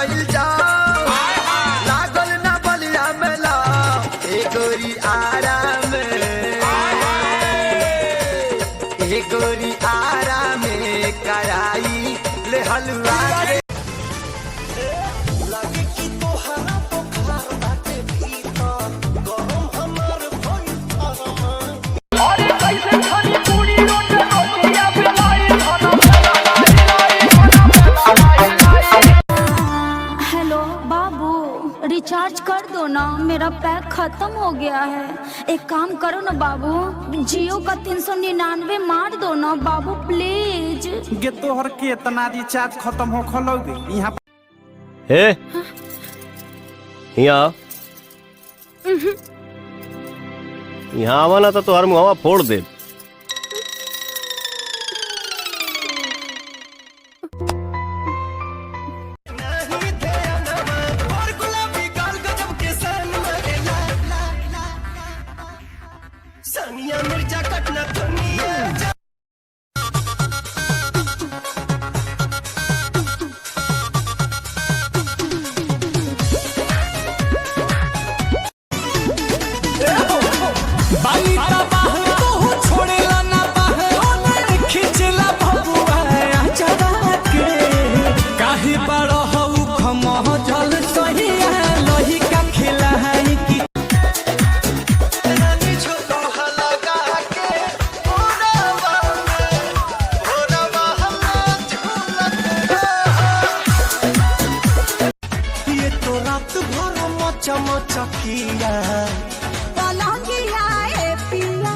कइल जा लागल ना बलिया मेला ए गोरी आराम ए गोरी आराम कराई ले हलवा के लागे कि तोहरा बुखार बाटे भीतर गरम हमर भइल फरमा अरे कैसे खानी पूरी रोटी रोटियां बिलाई हेलो बाबू, रिचार्ज कर दो ना, मेरा पैक खत्म हो गया है। एक काम करो ना बाबू, जियो का 399 मार दो ना बाबू प्लीज। गे तोहर के तना रिचार्ज खत्म हो खलोगे यहाँ हे यहाँ यहाँ आवा ना तो तोहर मुहवा फोड़ दे। सानिया मिर्जा कटना दुनिया बाई तबाह तो छोड़ेला ना बाह खिंचला भगुआ चढ़ा के काहे बड़ हऊ खमह जल सही लोही का खिला है कि ये तो रात भर मचमचकिया पलंगिया ए पिया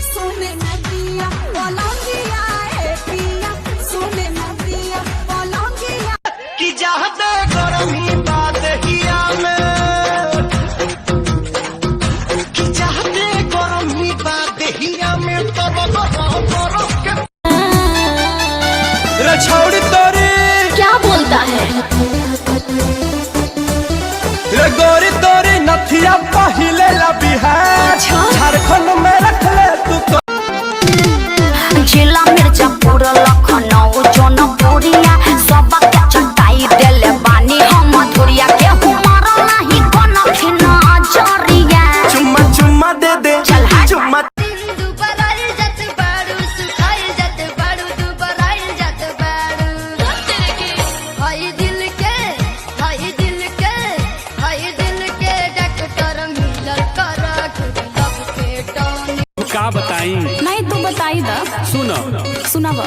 सोने न दिया, पलंगिया ए पिया सोने न दिया, पलंगिया कि चाहते गरमी बात हिया में कि चाहते गरमी बात हिया में तब बरफ के रे छोड़ी तोरी क्या बोलता है? रे गोरी तोरी नथिया पहिले ला बिहार झारखंड में रख ले तू जिला मिर्जापुर लखनऊ जौनपुरिया सब के चटाई देले बानी हम मधुरिया के हमारा नहीं कोनो खिना जरिया। चुम्मा चुम्मा दे दे चल हट। चुम्मा का बताई नहीं तो बताई दा सुनो सुनावा।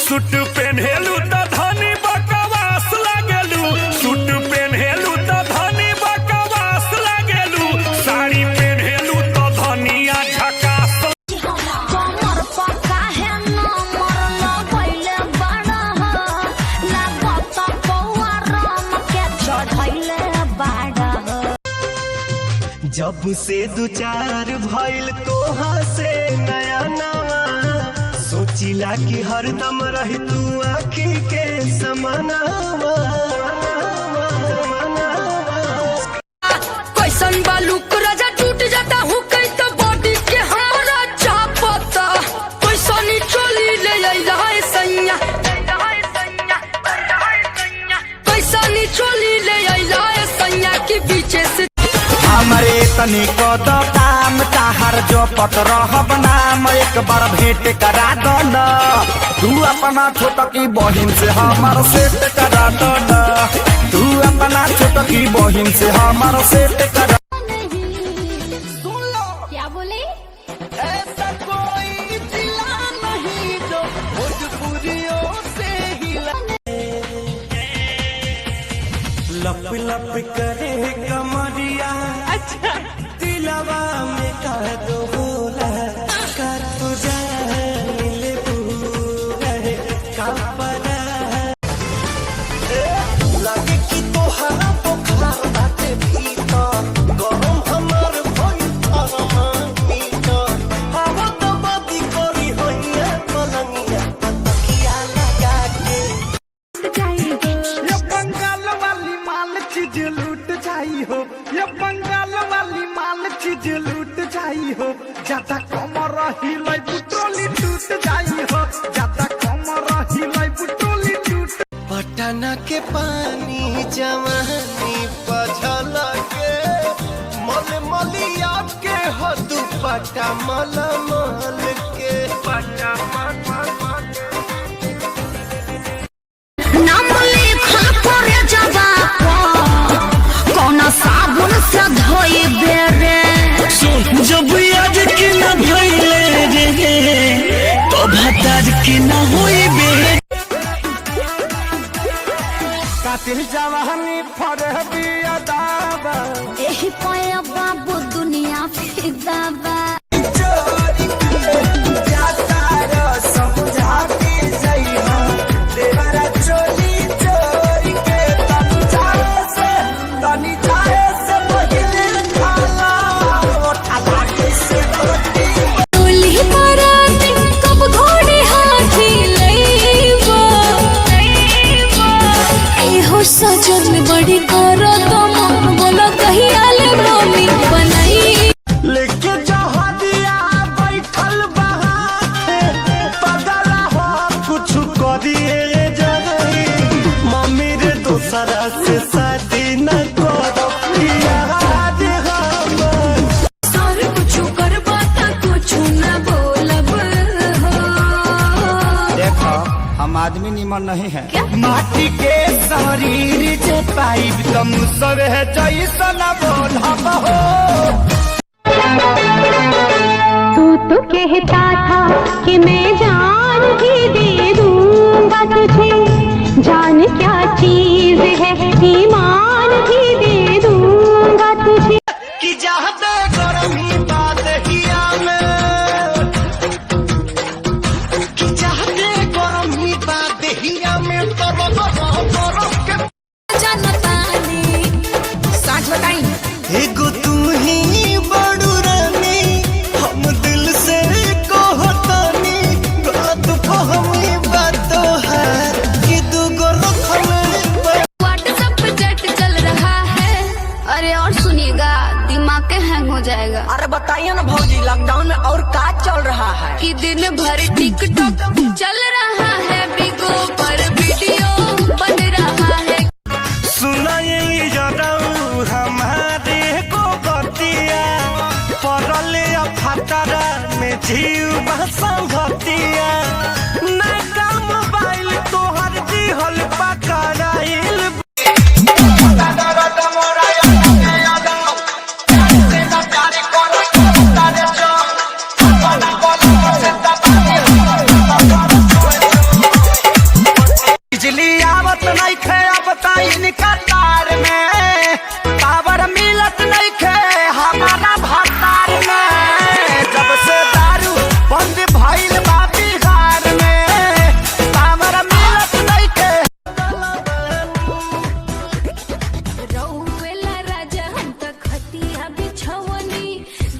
सूट पहनेलू त धनी बकवास लागेलू सूट पहनेलू त धनी बकवास लागेलू साड़ी पहनेलू त धनिया झकास कमर पका है ना मरला पहिले बड़ा लागत पौआ राम के चढ़ैले बड़ा। जब से दो चार भइल तोहा से नया नवा सोचिला कि हरदम रही तू आखी के समानावा कैसन बालू राजा टूट जाता हूँ कई तो बॉडी के हमारा चापता कैसनी चोली ले है सैया कैसनी चोली ले है सैया के पीछे से हमारे तनी को तो काम ताहर जो पत रहब नाम एक बार भेंट करा दो न तू अपना छोटा की बहिन से हमार सेट करा दो न तू अपना छोटा की बहिन से हमार सेट करा। क्या बोले? ऐसा कोई जिला नहीं जो भोजपुरियों से हिला लप लप करे कमरिया अच्छा दिलवा में कह दो बोला कर तुझे मिले पूरा का परा लागे कि तोहरा बुखार बाटे भीतर गरम हमर भइल फरमा मीटर हवा तो बादी करी होइया पलंगिया पतकिया लगा के ये बंगाल वाली माल चीज लूट जाई हो ये बंगाल वाली माल चीज लूट जाई हो ज्यादा कमर हिलाई पुट्रोली टूट जाई हो ज्यादा कमर हिलाई पुट्रोली टूट पट पटना के पानी जवानी पझल के मल मलिया के हो दुपट्टा मल मल के पट्टा नाम लिखल करे जबा कौना साबुन से धोई बेरे जब आज के न भइले रे तो भतार के न होई बे कातिल जवानी फरे बिया दावा एही पाया बाबू दुनिया फिदा बा सजन बड़ी करो तो मन बोला कहीं आले मम्मी बनाई लेके जहदिया बैठल बहाते पगला हो कुछ करिए जगही मम्मी रे दूसरा से शादी न करो याद हमर सारे कुछ कर बाता कुछ न बोलब हो देखो हम आदमी निमन नहीं है क्या? माटी के शरीर जे पाइब तुम सब है जैसन बोलब हो तू तो कहता था कि मैं जान भी दे दूंगा तुझे जान क्या चीज है ईमान भी दे दूंगा तुझे कि चाहते गरमी बात हिया में कि चाहते गरमी बात हिया में एगो तू ही बड़ू रानी हम दिल से कहतानी गलत फहमी बात है कि दूगो रखले व्हाट्सएप पे चैट चल रहा है अरे और सुनिएगा दिमाग के हैंग हो जाएगा अरे बताइए ना भौजी लॉकडाउन में और क्या चल रहा है कि दिन भर टिकटॉक चल रहा है बिगो पर वीडियो बन रहा है सुनाई जराऊ हमारे को गतिया परले फतरा में जीव संगतिया नया मोबाइल तोहर दिहल पकड़ाइल बिजली आवत नहीं खे अब ताइन कतार में पावर मिलत नहीं खे हमारा भतार में जब से दारू बंद भइल बा बिहार में पावर मिलत नहीं खे रउवेला राजा हम त खतिया बिछवनी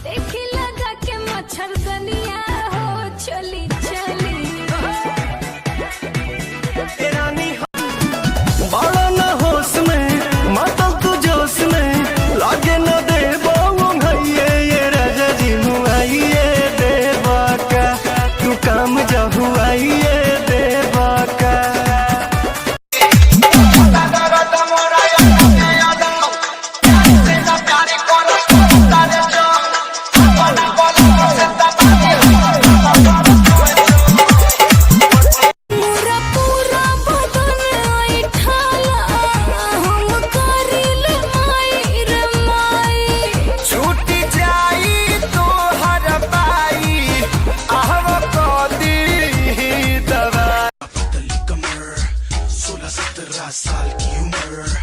देखी लगा के मच्छर दनिया हो चली चली बड़ा न होश में मतलब तू जोश में लागे न देबो भैये ये राजा जी मुआइए देबा का तू काम जहुआइए देबा का पूरा पूरा बदन ऐठाला हम करिल माई रे माई छूट जाई तो हर पाई आहव को दी दवा कमर 16-17 साल की उम्र